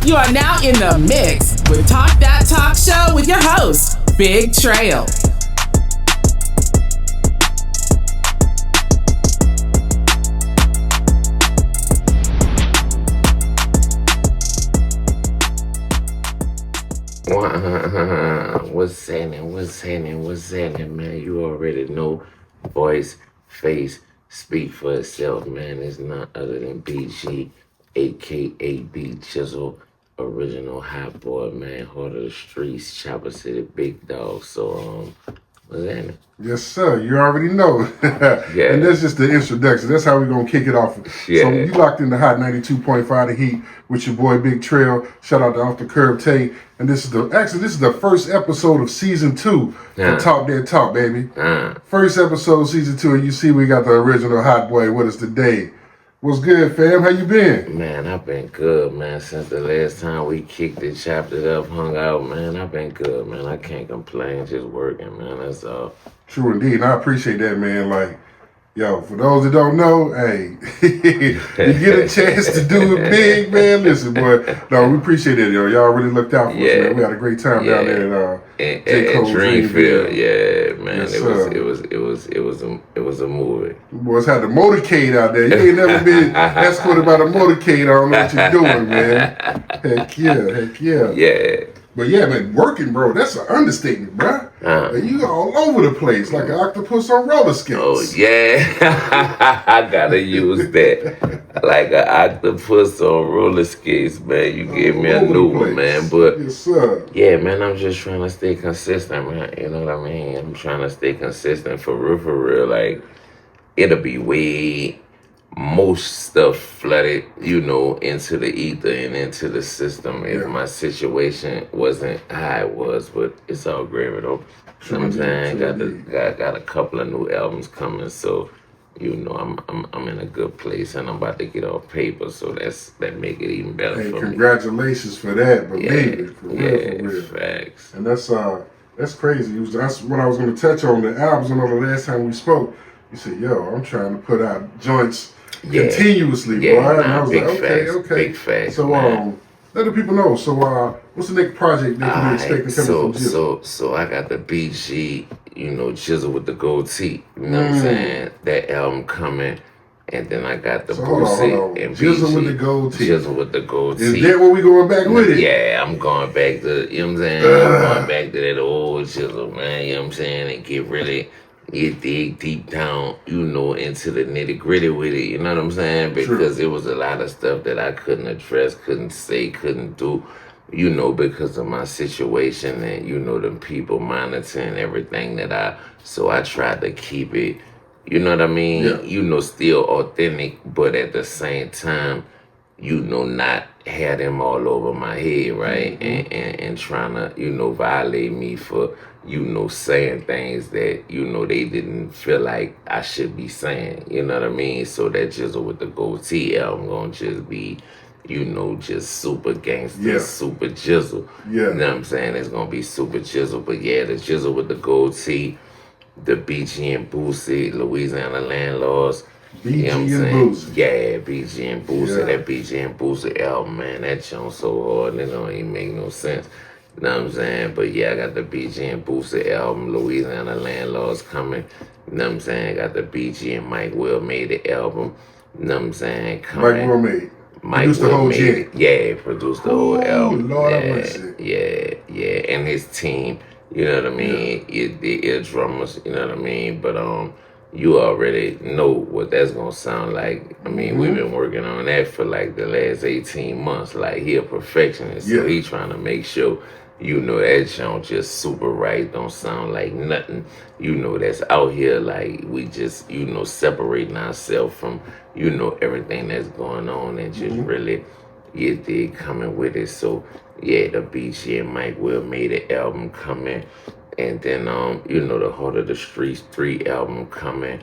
You are now in the mix with Talk That Talk Show with your host, Big Trail. What's happening, man? You already know. Voice, face, speak for itself, man. It's none other than BG, aka B Chisel, original hot boy, man. Heart of the streets, Chopper City, big dog. So, what's happening? Yes, sir. You already know. Yeah. And that's just the introduction. That's how we're going to kick it off. Yeah. So you locked in the Hot 92.5 The Heat with your boy Big Trail. Shout out to Offthacurbtay. And this is the first episode of season 2 for Talk That Talk, baby. First episode, season 2, and you see we got the original hot boy with us today. What's good, fam? How you been? Man, I've been good, man. Since the last time we kicked it, chopped it up, hung out, man, I've been good, man. I can't complain, just working, man. That's all. True indeed. And I appreciate that, man. Like, yo, for those that don't know, hey, you get a chance to do it big, man. Listen, boy, no, we appreciate it, yo. Y'all really looked out for us, man. We had a great time down there at Dreamfield. Yeah, man. Yes, it was a movie. Boys had the motorcade out there. You ain't never been escorted by the motorcade. I don't know what you're doing, man. Heck yeah. Yeah. But yeah, man, working, bro, that's an understatement, bro. You all over the place like an octopus on roller skates. Oh, yeah. I gotta use that. Like an octopus on roller skates, man. You gave me a new one, man. But, yes, sir. Yeah, man, I'm just trying to stay consistent, man. You know what I mean? I'm trying to stay consistent for real. Like, it'll be way most stuff flooded, you know, into the ether and into the system if my situation wasn't how it was, but it's all gravy though. You know what I'm saying? Got a couple of new albums coming, so you know I'm in a good place and I'm about to get off paper, so that make it even better for me. Congratulations for that, but baby, for real. Facts. And that's crazy. That's what I was gonna touch on, the albums. I know the last time we spoke, you said, yo, I'm trying to put out joints continuously, boy. And I was like, okay. Big facts. So let the people know. So what's the next project they can be expecting coming from Jizzle? So I got the BG, you know, Jizzle with the gold teeth. You know what I'm saying? That album coming. And then I got the Boosie and Jizzle BG. with the gold teeth. Jizzle with the gold teeth. Is that where we going back with it? Yeah, I'm going back to, you know what I'm saying? I'm going back to that old Jizzle, man. You know what I'm saying? And get dig deep down, you know, into the nitty gritty with it, you know what I'm saying? Because it was a lot of stuff that I couldn't address, couldn't say, couldn't do, you know, because of my situation and, you know, them people monitoring everything so I tried to keep it, you know what I mean? Yeah. You know, still authentic, but at the same time, you know, not have them all over my head, right? And trying to, you know, violate me for, you know, saying things that, you know, they didn't feel like I should be saying, you know what I mean? So that Jizzle with the Gold T album gonna just be, you know, just super gangster, super Jizzle. Yeah. You know what I'm saying? It's gonna be super Jizzle. But yeah, the Jizzle with the Gold T, the BG and Boosie, Louisiana Landlords. BG you know and Boosie. Yeah, BG and Boosie. Yeah. That BG and Boosie album, man, that joint so hard, it don't even make no sense. You know what I'm saying? But yeah, I got the BG and Boosie album, Louisiana Landlords coming. You know what I'm saying? Got the BG and Mike Will made the album. You know what I'm saying? Coming. Mike Will made. Produced the whole shit. Yeah, produced the whole album. Lord Yeah. And his team, you know what I mean? The ear drummers, you know what I mean? But you already know what that's gonna sound like. I mean, we've been working on that for like the last 18 months. Like, he a perfectionist, so he trying to make sure, you know, that joint just super right, don't sound like nothing, you know, that's out here. Like, we just, you know, separating ourselves from, you know, everything that's going on and just really coming with it. So yeah, the BG and Mike Will made an album coming. And then, you know, the Heart of the Streets 3 album coming.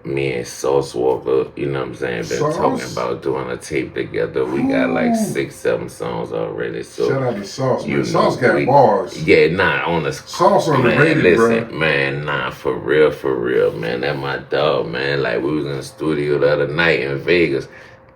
Me and Sauce Walker, you know what I'm saying, been talking about doing a tape together. We got like 6-7 songs already. So shout out to Sauce, man. You Sauce know, got bars. Yeah, on the Sauce on the radio, listen, bro. Man, for real, man. That my dog, man. Like, we was in the studio the other night in Vegas.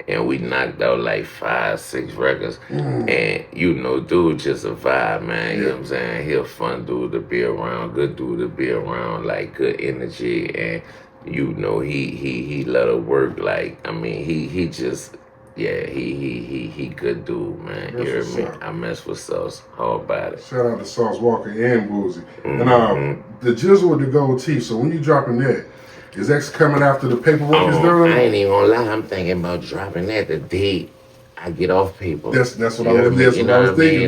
and we knocked out like 5, 6 records. And you know, dude just a vibe, man. You know what I'm saying? He a fun dude to be around, good dude to be around, like good energy, and you know, he let her work. Like, I mean, he just, yeah, he good dude, man. You hear me? I mess with Sauce. How about it? Shout out to Sauce Walker and Boozy. And the Jizzle with the gold teeth. So when you dropping that, is that coming after the paperwork is done? I ain't even gonna lie. I'm thinking about dropping that the day I get off paper. That's what I was thinking.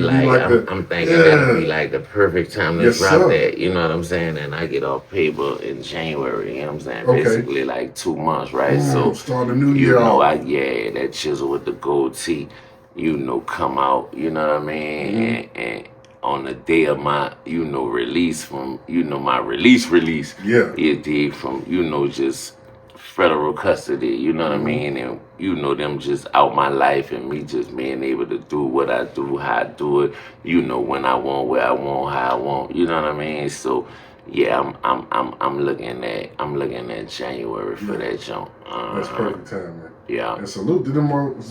Like, I'm thinking that'll be like the perfect time to drop that. You know what I'm saying? And I get off paper in January. You know what I'm saying? Basically like 2 months, right? So start the new year. You know, that Chisel with the gold teeth, you know, come out. You know what I mean? And on the day of my, you know, release from, you know, my release. It did from, you know, just federal custody, you know what I mean? And you know, them just out my life and me just being able to do what I do, how I do it, you know, when I want, where I want, how I want, you know what I mean? So yeah, I'm looking at January for that jump. That's perfect time, man. Yeah. And salute to them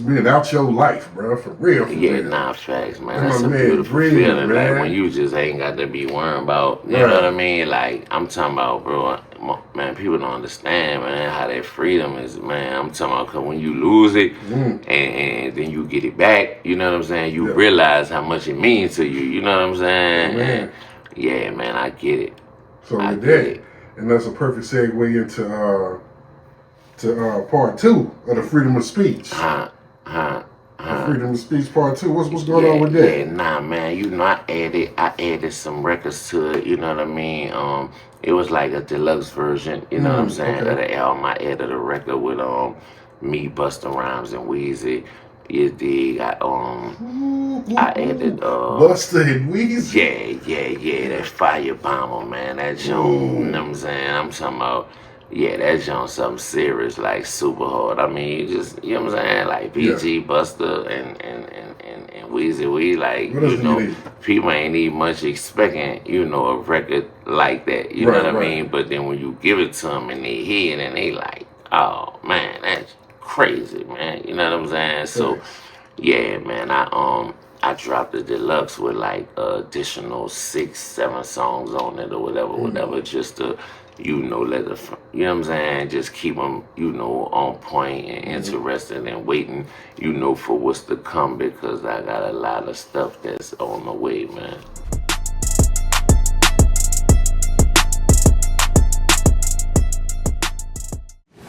being out your life, bro. For real. Nah, facts, man. That's a beautiful feeling. Man. Like when you just ain't got to be worrying about, you know what I mean? Like I'm talking about, bro. Man, people don't understand, man, how that freedom is, man. I'm talking about 'cause when you lose it and then you get it back, you know what I'm saying? You realize how much it means to you. You know what I'm saying? And yeah, man, I get it. So with that, and that's a perfect segue into part 2 of the freedom of speech. Freedom of speech part 2. What's going on with that? Yeah, nah, man. You know, I added some records to it. You know what I mean? It was like a deluxe version. You know what I'm saying? Of the album. I added a record with me, Busta Rhymes, and Weezy. You dig? I added Busta and Weezy. Yeah. That Fire Bomber, man. That joint. You know what I'm saying? I'm talking about. Yeah, that joint something serious, like super hard. I mean, you just, you know what I'm saying? Like PG, Busta, and Weezy, we like, you know, people ain't even much expecting, you know, a record like that. You know what I mean? But then when you give it to them and they hear it and they like, oh man, that's crazy, man. You know what I'm saying? So, yeah, man, I dropped the deluxe with like additional 6, 7 songs on it or whatever, just to, you know, you know what I'm saying, just keep them, you know, on point and interested and waiting, you know, for what's to come, because I got a lot of stuff that's on the way, man.